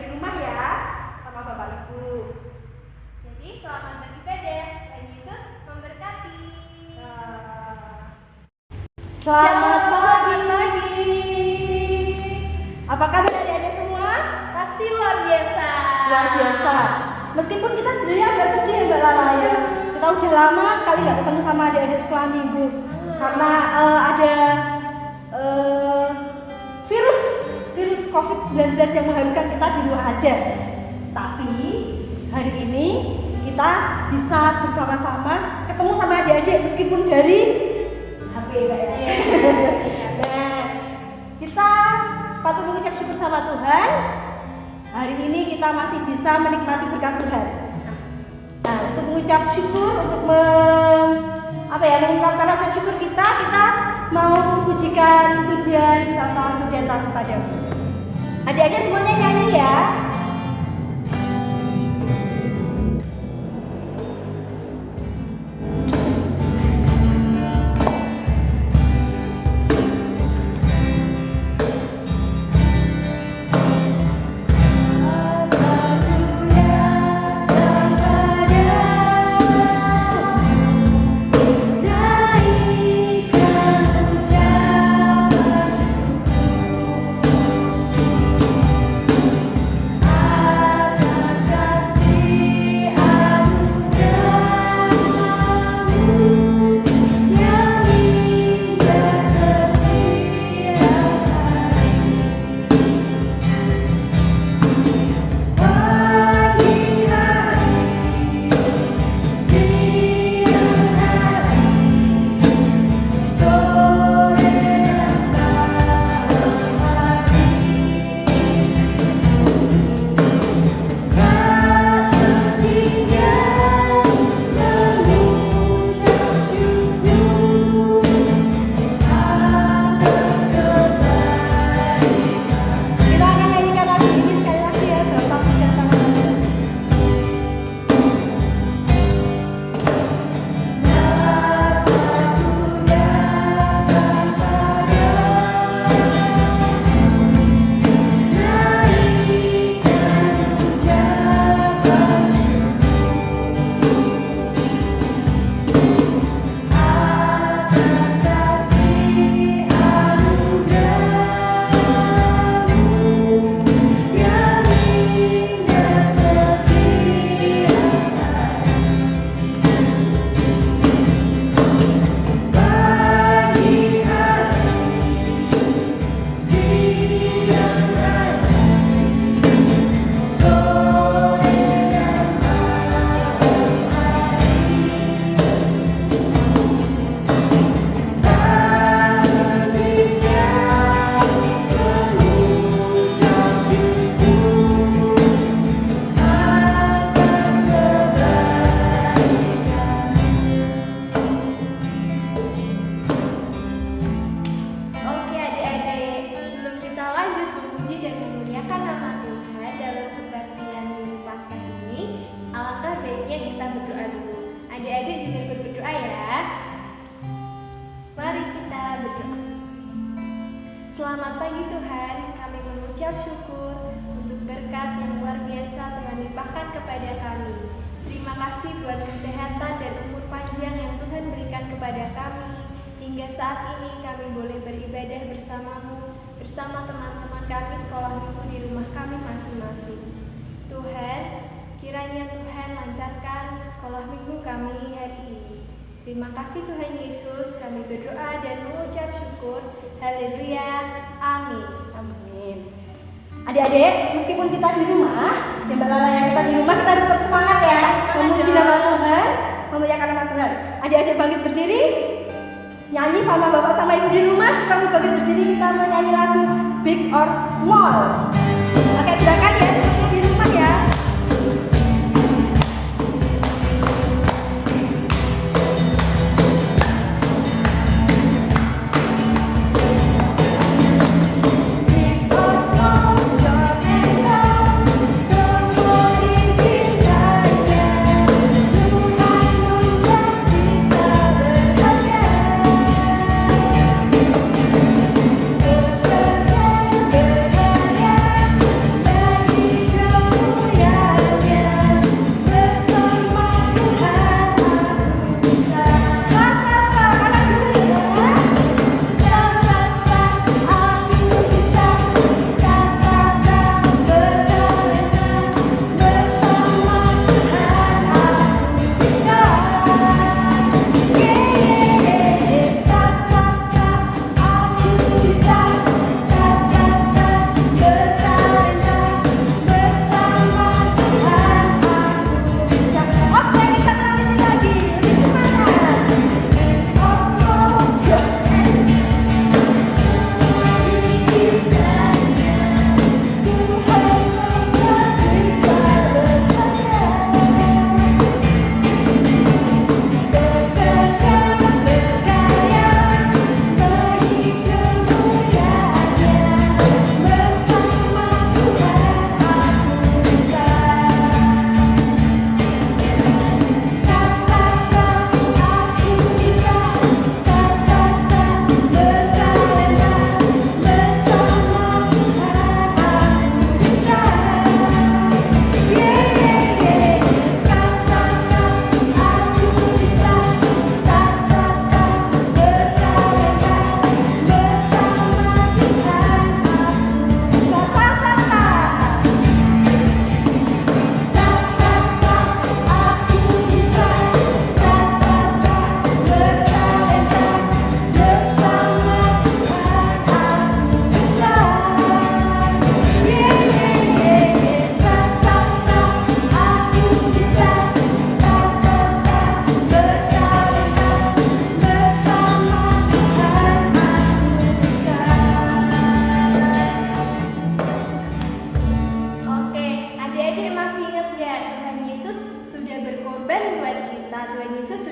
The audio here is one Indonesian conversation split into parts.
di rumah ya sama Bapak Ibu. Jadi selamat beribadah, Tuhan Yesus memberkati. Selamat pagi. Apa kabar adik-adik semua? Pasti luar biasa. Luar biasa. Meskipun kita sebenarnya agak sedih ya Mbak Lala ya. Kita udah lama sekali nggak ketemu sama adik-adik sekolah minggu karena ada virus COVID-19 yang mengharuskan kita di rumah aja. Tapi hari ini kita bisa bersama-sama ketemu sama adik-adik meskipun dari HP Mbak ya. Nah, kita patut mengucap syukur sama Tuhan. Hari ini kita masih bisa menikmati berkat Tuhan. Nah, untuk mengucap syukur, untuk mengungkapkan rasa syukur kita mau pujikan pujian Bapa Ku datang padamu. Adik-adik semuanya nyanyi ya. Selamat pagi Tuhan, kami mengucap syukur untuk berkat yang luar biasa Tuhan limpahkan kepada kami. Terima kasih buat kesehatan dan umur panjang yang Tuhan berikan kepada kami. Hingga saat ini kami boleh beribadah bersama-Mu, bersama teman-teman kami sekolah minggu di rumah kami masing-masing. Tuhan, kiranya Tuhan lancarkan sekolah minggu kami hari ini. Terima kasih Tuhan Yesus, kami berdoa dan mengucap syukur. Haleluya, amin. Amin. Adik-adik, meskipun kita di rumah, dan Mbak Lala yang kita di rumah, kita harus tetap semangat ya, memuji nama Tuhan, memuliakan nama Tuhan. Adik-adik bangkit berdiri, nyanyi sama bapak sama ibu di rumah. Kita mau bangkit berdiri, kita mau nyanyi lagu Big or Small. Oke, gerakan ya, semuanya di rumah ya.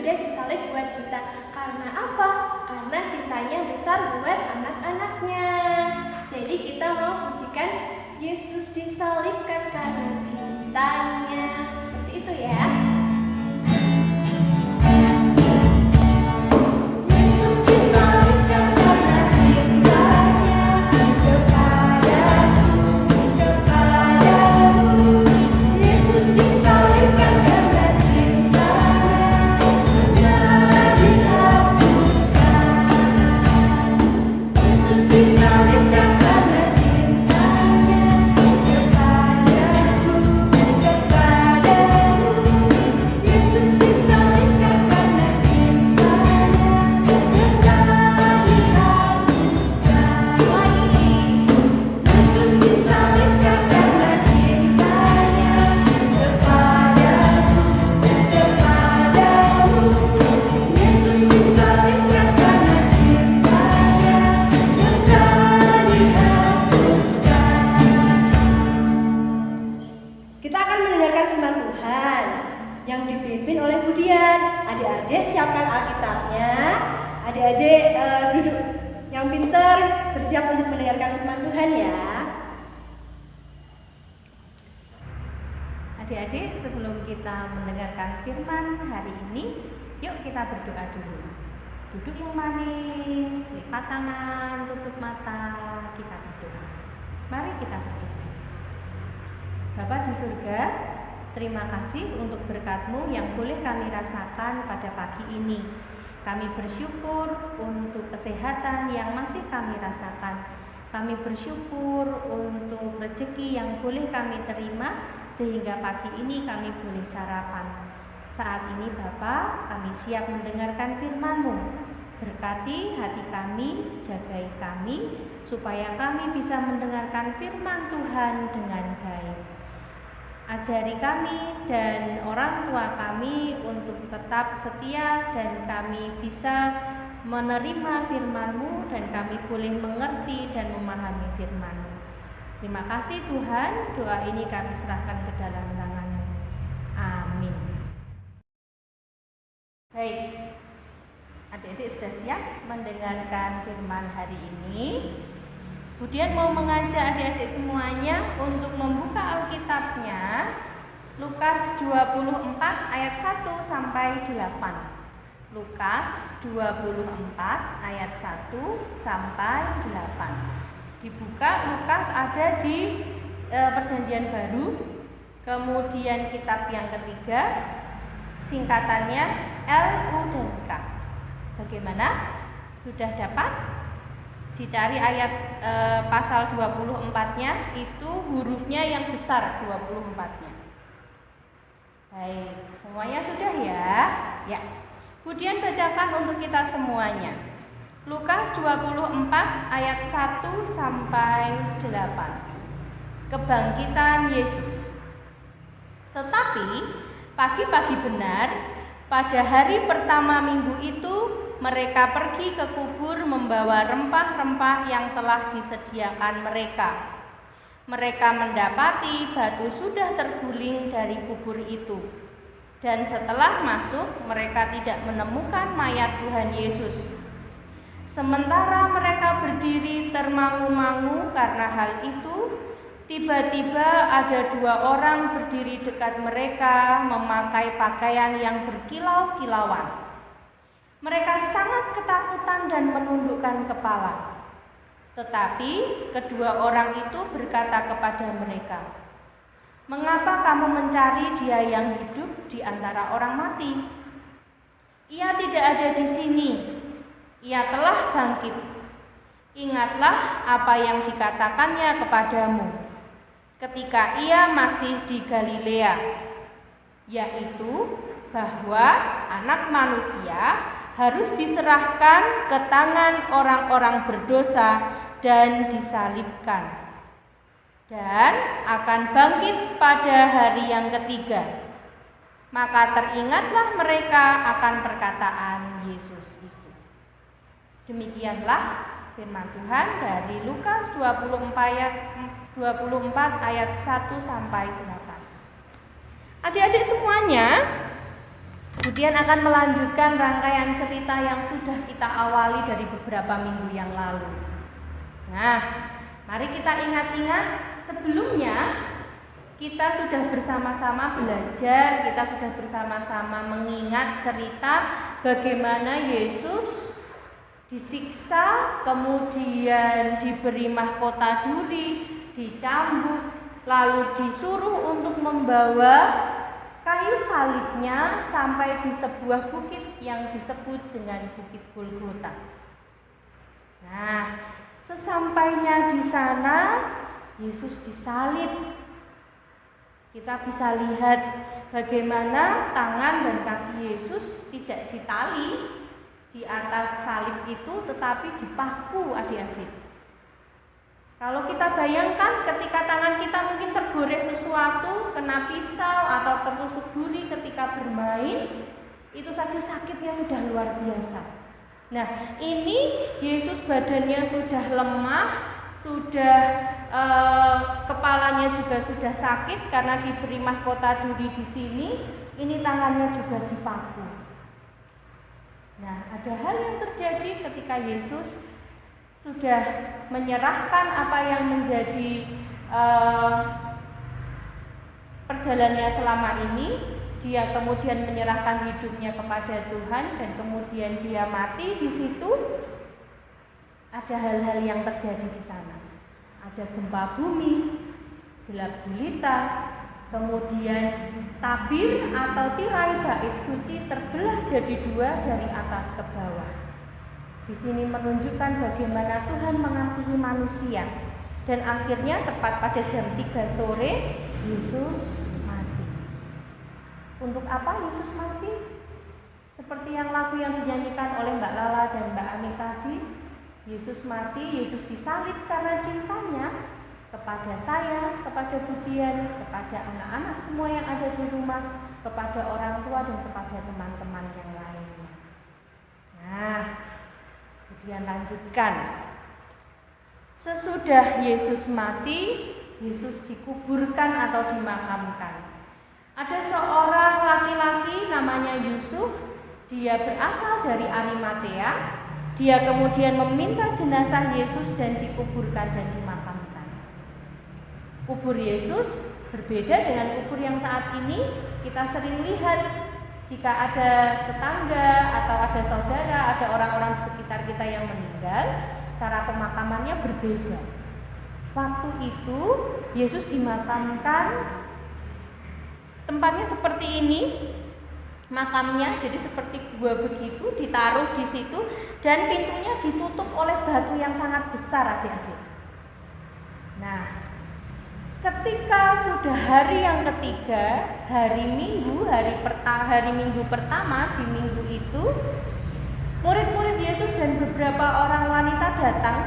sudah disalib buat kita. Karena apa? Karena cintanya besar buat anak-anaknya. Jadi kita mau pujikan Yesus disalibkan karena cintanya. Seperti itu ya. Siapkan Alkitabnya, adik-adik duduk yang pintar, bersiap untuk mendengarkan firman Tuhan ya. Adik-adik, sebelum kita mendengarkan firman hari ini, yuk kita berdoa dulu. Duduk yang manis, lipat tangan, tutup mata, kita berdoa. Mari kita berdoa. Bapa di surga, terima kasih untuk berkat-Mu yang boleh kami rasakan pada pagi ini. Kami bersyukur untuk kesehatan yang masih kami rasakan. Kami bersyukur untuk rezeki yang boleh kami terima sehingga pagi ini kami boleh sarapan. Saat ini Bapa, kami siap mendengarkan firman-Mu. Berkati hati kami, jagai kami, supaya kami bisa mendengarkan firman Tuhan dengan baik. Ajari kami dan orang tua kami untuk tetap setia dan kami bisa menerima firman-Mu dan kami boleh mengerti dan memahami firman-Mu. Terima kasih Tuhan, doa ini kami serahkan ke dalam tangan-Mu. Amin. Baik, adik-adik sudah siap mendengarkan firman hari ini. Kemudian mau mengajak adik-adik semuanya untuk membuka Alkitabnya Lukas 24 ayat 1 sampai 8. Lukas 24 ayat 1 sampai 8. Dibuka Lukas ada di Perjanjian Baru. Kemudian kitab yang ketiga singkatannya LU dan K. Bagaimana? Sudah dapat? Dicari ayat pasal 24-nya, itu hurufnya yang besar 24-nya. Baik, semuanya sudah ya? Ya. Kemudian bacakan untuk kita semuanya. Lukas 24 ayat 1 sampai 8. Kebangkitan Yesus. Tetapi pagi-pagi benar, pada hari pertama minggu itu mereka pergi ke kubur membawa rempah-rempah yang telah disediakan mereka. Mereka mendapati batu sudah terguling dari kubur itu. Dan setelah masuk, mereka tidak menemukan mayat Tuhan Yesus. Sementara mereka berdiri termangu-mangu karena hal itu, tiba-tiba ada 2 orang berdiri dekat mereka memakai pakaian yang berkilau-kilauan. Mereka sangat ketakutan dan menundukkan kepala. Tetapi kedua orang itu berkata kepada mereka, "Mengapa kamu mencari Dia yang hidup di antara orang mati? Ia tidak ada di sini. Ia telah bangkit. Ingatlah apa yang dikatakannya kepadamu ketika Ia masih di Galilea, yaitu bahwa Anak Manusia harus diserahkan ke tangan orang-orang berdosa dan disalibkan, dan akan bangkit pada hari yang ketiga." Maka teringatlah mereka akan perkataan Yesus itu. Demikianlah firman Tuhan dari Lukas 24 ayat 1 sampai 8. Adik-adik semuanya, Kemudian akan melanjutkan rangkaian cerita yang sudah kita awali dari beberapa minggu yang lalu. Nah, mari kita ingat-ingat sebelumnya kita sudah bersama-sama belajar, kita sudah bersama-sama mengingat cerita bagaimana Yesus disiksa, kemudian diberi mahkota duri, dicambuk, lalu disuruh untuk membawa kayu salibnya sampai di sebuah bukit yang disebut dengan Bukit Golgota. Nah, sesampainya di sana Yesus disalib. Kita bisa lihat bagaimana tangan dan kaki Yesus tidak ditali di atas salib itu, tetapi dipaku, adik-adik. Kalau kita bayangkan ketika tangan kita mungkin tergores sesuatu, kena pisau atau tertusuk duri ketika bermain, itu saja sakitnya sudah luar biasa. Nah, ini Yesus badannya sudah lemah, sudah kepalanya juga sudah sakit karena diberi mahkota duri di sini. Ini tangannya juga dipaku. Nah, ada hal yang terjadi ketika Yesus sudah menyerahkan apa yang menjadi perjalanannya selama ini. Dia kemudian menyerahkan hidupnya kepada Tuhan dan kemudian dia mati di situ. Ada hal-hal yang terjadi di sana. Ada gempa bumi, gelap gulita, kemudian tabir atau tirai bait suci terbelah jadi dua dari atas ke bawah. Di sini menunjukkan bagaimana Tuhan mengasihi manusia. Dan akhirnya tepat pada jam 3 sore Yesus mati. Untuk apa Yesus mati? Seperti yang lagu yang dinyanyikan oleh Mbak Lala dan Mbak Ami tadi, Yesus mati, Yesus disalib karena cintanya kepada saya, kepada Budian, kepada anak-anak semua yang ada di rumah, kepada orang tua dan kepada teman-teman yang lainnya. Nah, kemudian lanjutkan. Sesudah Yesus mati, Yesus dikuburkan atau dimakamkan. Ada seorang laki-laki namanya Yusuf, dia berasal dari Arimatea. Dia kemudian meminta jenazah Yesus dan dikuburkan dan dimakamkan. Kubur Yesus berbeda dengan kubur yang saat ini kita sering lihat. Jika ada tetangga atau ada saudara, ada orang-orang di sekitar kita yang meninggal, cara pemakamannya berbeda. Waktu itu Yesus dimakamkan, tempatnya seperti ini, makamnya jadi seperti gua begitu, ditaruh di situ dan pintunya ditutup oleh batu yang sangat besar, adik-adik. Nah, ketika sudah hari yang ketiga, hari Minggu pertama di minggu itu, murid-murid Yesus dan beberapa orang wanita datang.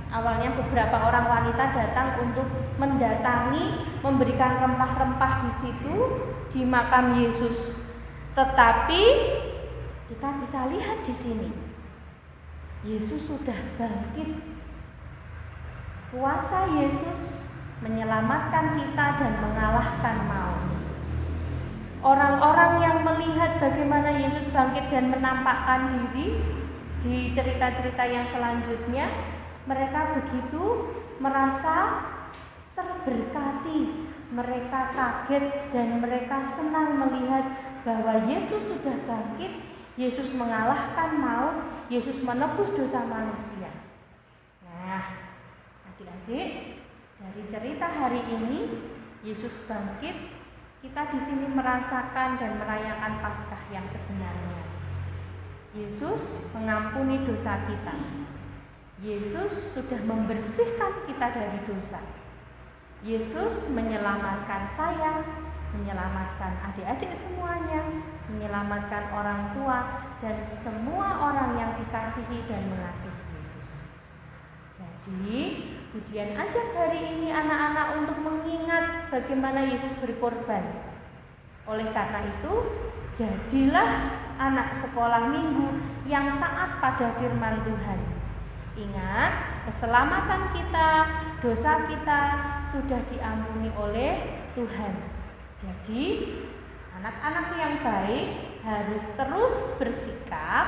Awalnya beberapa orang wanita datang untuk mendatangi, memberikan rempah-rempah di situ di makam Yesus. Tetapi kita bisa lihat di sini, Yesus sudah bangkit. Kuasa Yesus menyelamatkan kita dan mengalahkan maut. Orang-orang yang melihat bagaimana Yesus bangkit dan menampakkan diri di cerita-cerita yang selanjutnya, mereka begitu merasa terberkati. Mereka kaget dan mereka senang melihat bahwa Yesus sudah bangkit, Yesus mengalahkan maut, Yesus menebus dosa manusia. Nah, adik-adik, dari cerita hari ini, Yesus bangkit, kita di sini merasakan dan merayakan Paskah yang sebenarnya. Yesus mengampuni dosa kita. Yesus sudah membersihkan kita dari dosa. Yesus menyelamatkan saya, menyelamatkan adik-adik semuanya, menyelamatkan orang tua dan semua orang yang dikasihi dan mengasihi Yesus. Jadi, Budian ajak hari ini anak-anak untuk mengingat bagaimana Yesus berkorban. Oleh karena itu, jadilah anak sekolah minggu yang taat pada firman Tuhan. Ingat, keselamatan kita, dosa kita sudah diampuni oleh Tuhan. Jadi, Anak-anak yang baik harus terus bersikap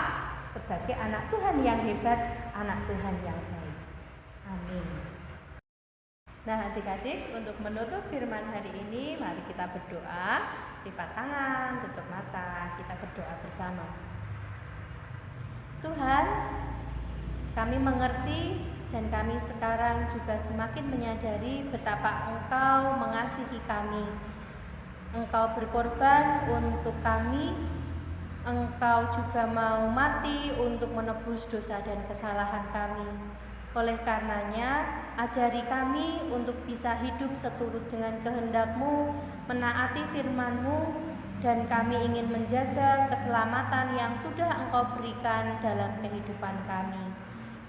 sebagai anak Tuhan yang hebat, anak Tuhan yang baik. Amin. Nah, adik-adik, untuk menutup firman hari ini, mari kita berdoa. Lipat tangan, tutup mata, kita berdoa bersama. Tuhan, kami mengerti dan kami sekarang juga semakin menyadari betapa Engkau mengasihi kami. Engkau berkorban untuk kami. Engkau juga mau mati untuk menebus dosa dan kesalahan kami. Oleh karenanya, ajari kami untuk bisa hidup seturut dengan kehendak-Mu, menaati firman-Mu, dan kami ingin menjaga keselamatan yang sudah Engkau berikan dalam kehidupan kami.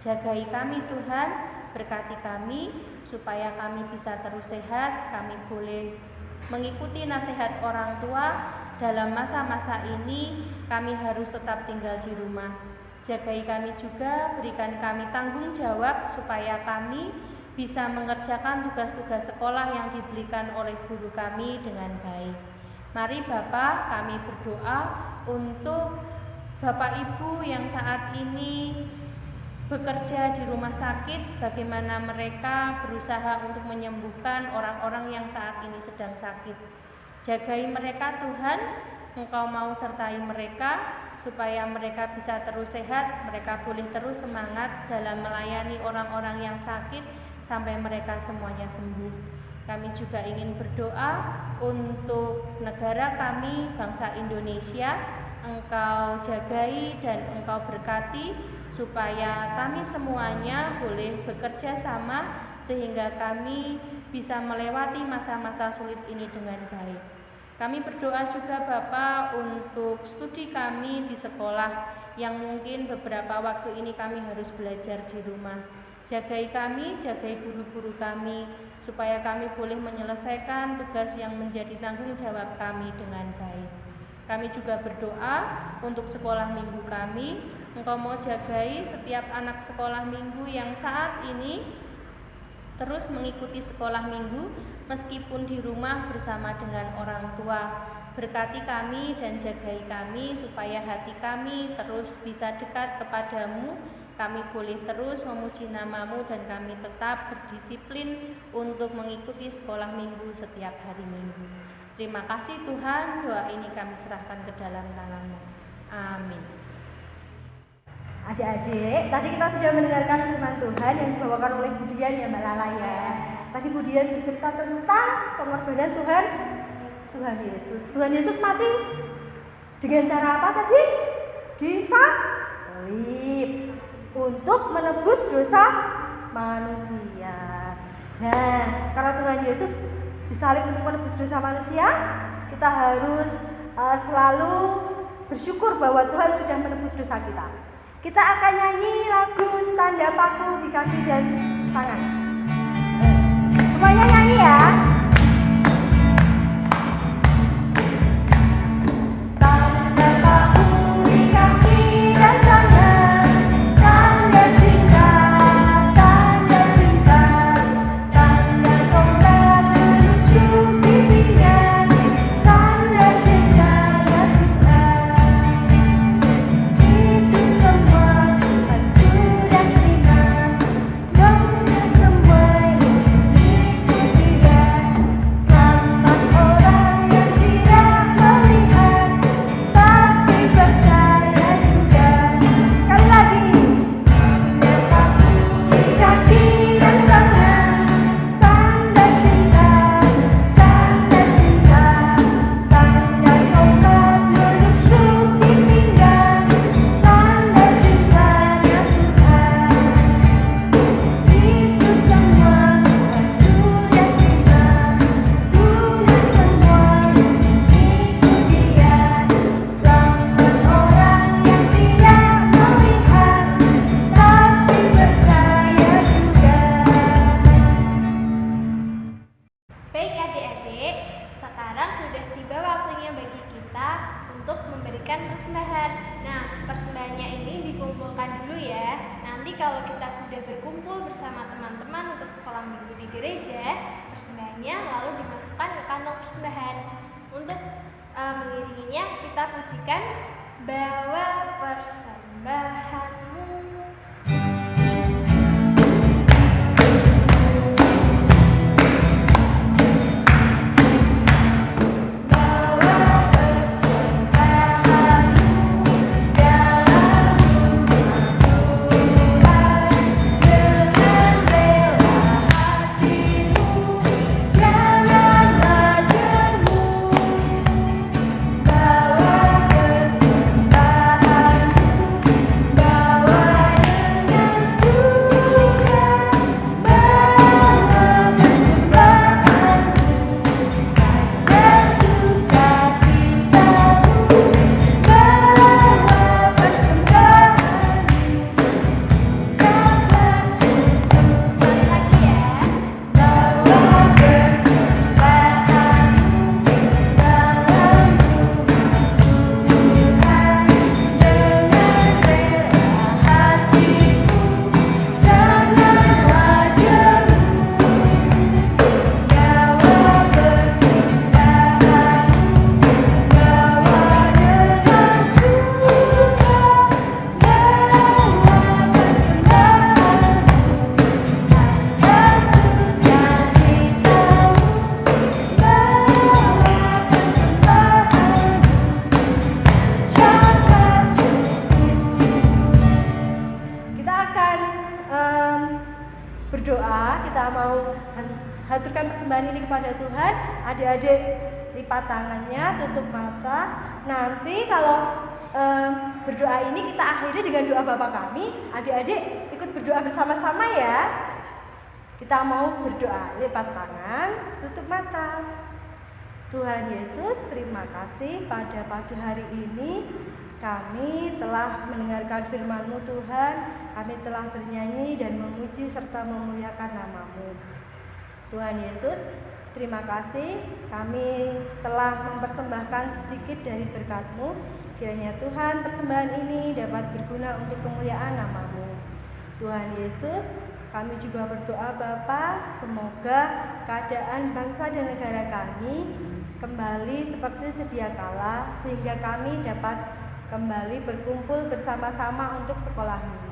Jagai kami Tuhan, berkati kami, supaya kami bisa terus sehat, kami boleh mengikuti nasihat orang tua. Dalam masa-masa ini, kami harus tetap tinggal di rumah. Jagai kami juga, berikan kami tanggung jawab supaya kami bisa mengerjakan tugas-tugas sekolah yang diberikan oleh guru kami dengan baik. Mari Bapak, kami berdoa untuk Bapak Ibu yang saat ini bekerja di rumah sakit, bagaimana mereka berusaha untuk menyembuhkan orang-orang yang saat ini sedang sakit. Jagai mereka Tuhan, Engkau mau sertai mereka supaya mereka bisa terus sehat, mereka boleh terus semangat dalam melayani orang-orang yang sakit sampai mereka semuanya sembuh. Kami juga ingin berdoa untuk negara kami, bangsa Indonesia. Engkau jagai dan Engkau berkati supaya kami semuanya boleh bekerja sama sehingga kami bisa melewati masa-masa sulit ini dengan baik. Kami berdoa juga Bapak untuk studi kami di sekolah yang mungkin beberapa waktu ini kami harus belajar di rumah. Jagai kami, jagai guru-guru kami, supaya kami boleh menyelesaikan tugas yang menjadi tanggung jawab kami dengan baik. Kami juga berdoa untuk sekolah minggu kami. Engkau mau jagai setiap anak sekolah minggu yang saat ini terus mengikuti sekolah minggu meskipun di rumah bersama dengan orang tua. Berkati kami dan jagai kami supaya hati kami terus bisa dekat kepadamu. Kami boleh terus memuji nama-Mu dan kami tetap berdisiplin untuk mengikuti sekolah minggu setiap hari minggu. Terima kasih Tuhan, doa ini kami serahkan ke dalam tangan-Mu. Amin. Adik-adik, tadi kita sudah mendengarkan firman Tuhan yang dibawakan oleh Bu Dian ya Mbak Lala ya. Tadi Bu Dian bercerita tentang pengorbanan Tuhan Yesus. Tuhan Yesus mati dengan cara apa tadi? Disalib untuk menebus dosa manusia. Nah, karena Tuhan Yesus disalib untuk menebus dosa manusia, kita harus selalu bersyukur bahwa Tuhan sudah menebus dosa kita. Kita akan nyanyi lagu Tanda Paku di Kaki dan Tangan. Semuanya nyanyi ya. Tanda paku di kaki dan tangan, tanda cinta, tanda cinta, tanda tongkat menusuk pipinya, tanda cintanya Tuhan. Itu semua Tuhan sudah terima, maunya semua ikut Dia. Selamat orang yang tidak melihat, tapi percaya juga. Sekali lagi. Tanda paku di kaki dan tangan, tanda cinta, tanda cinta, tanda tongkat menusuk pipinya, tanda cintanya Tuhan. Itu semua Tuhan sudah terima, guna semua ikut Dia. Selamat orang yang tidak melihat, tapi percaya juga. Baik adik-adik, sekarang sudah tiba waktunya bagi kita untuk memberikan persembahan. Nah, persembahannya ini dikumpulkan dulu ya. Nanti kalau kita sudah berkumpul bersama teman-teman untuk sekolah minggu di gereja, persembahannya lalu dimasukkan ke kantong persembahan. Untuk pujikan Bawa Persembahanmu. Berdoa, kita mau haturkan persembahan ini kepada Tuhan. Adik-adik lipat tangannya, tutup mata. Nanti kalau berdoa ini kita akhiri dengan doa Bapa kami. Adik-adik ikut berdoa bersama-sama ya. Kita mau berdoa, lipat tangan, tutup mata. Tuhan Yesus, terima kasih pada pagi hari ini kami telah mendengarkan firman-Mu Tuhan. Kami telah bernyanyi dan memuji serta memuliakan nama-Mu. Tuhan Yesus, terima kasih kami telah mempersembahkan sedikit dari berkat-Mu. Kiranya Tuhan persembahan ini dapat berguna untuk kemuliaan nama-Mu. Tuhan Yesus, kami juga berdoa Bapa, semoga keadaan bangsa dan negara kami kembali seperti sedia kala, sehingga kami dapat kembali berkumpul bersama-sama untuk sekolah minggu.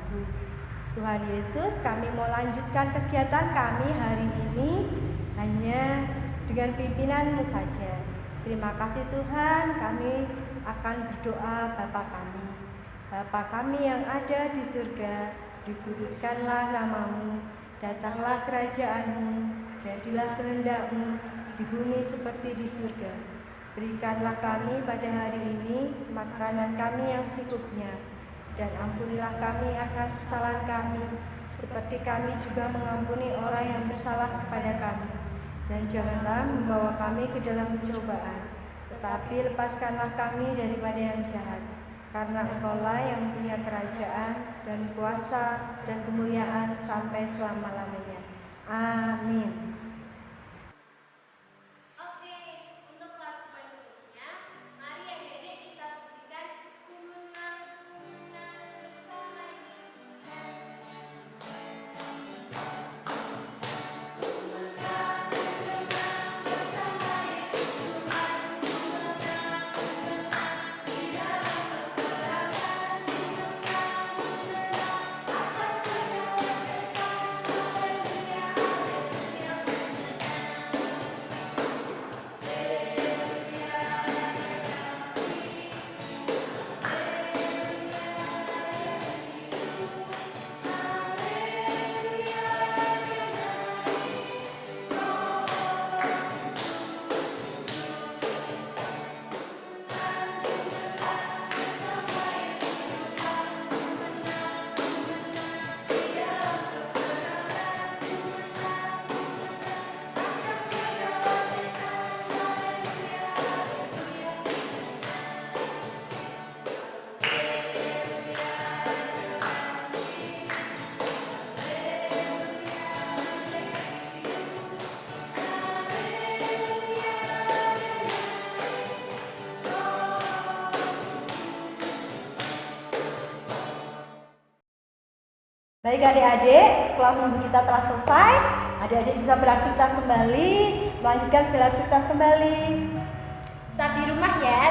Tuhan Yesus, kami mau lanjutkan kegiatan kami hari ini hanya dengan pimpinan-Mu saja. Terima kasih Tuhan, kami akan berdoa Bapa kami. Bapa kami yang ada di surga, dikuduskanlah nama-Mu, datanglah kerajaan-Mu, jadilah kehendak-Mu di bumi seperti di surga. Berikanlah kami pada hari ini makanan kami yang secukupnya, dan ampunilah kami akan kesalahan kami, seperti kami juga mengampuni orang yang bersalah kepada kami. Dan janganlah membawa kami ke dalam pencobaan, tetapi lepaskanlah kami daripada yang jahat. Karena Engkau-lah yang punya kerajaan dan kuasa dan kemuliaan sampai selama-lamanya. Amin. Baik adik-adik, sekolah minggu kita telah selesai. Adik-adik bisa beraktivitas kembali, melanjutkan segala aktivitas kembali. Tetap di rumah ya,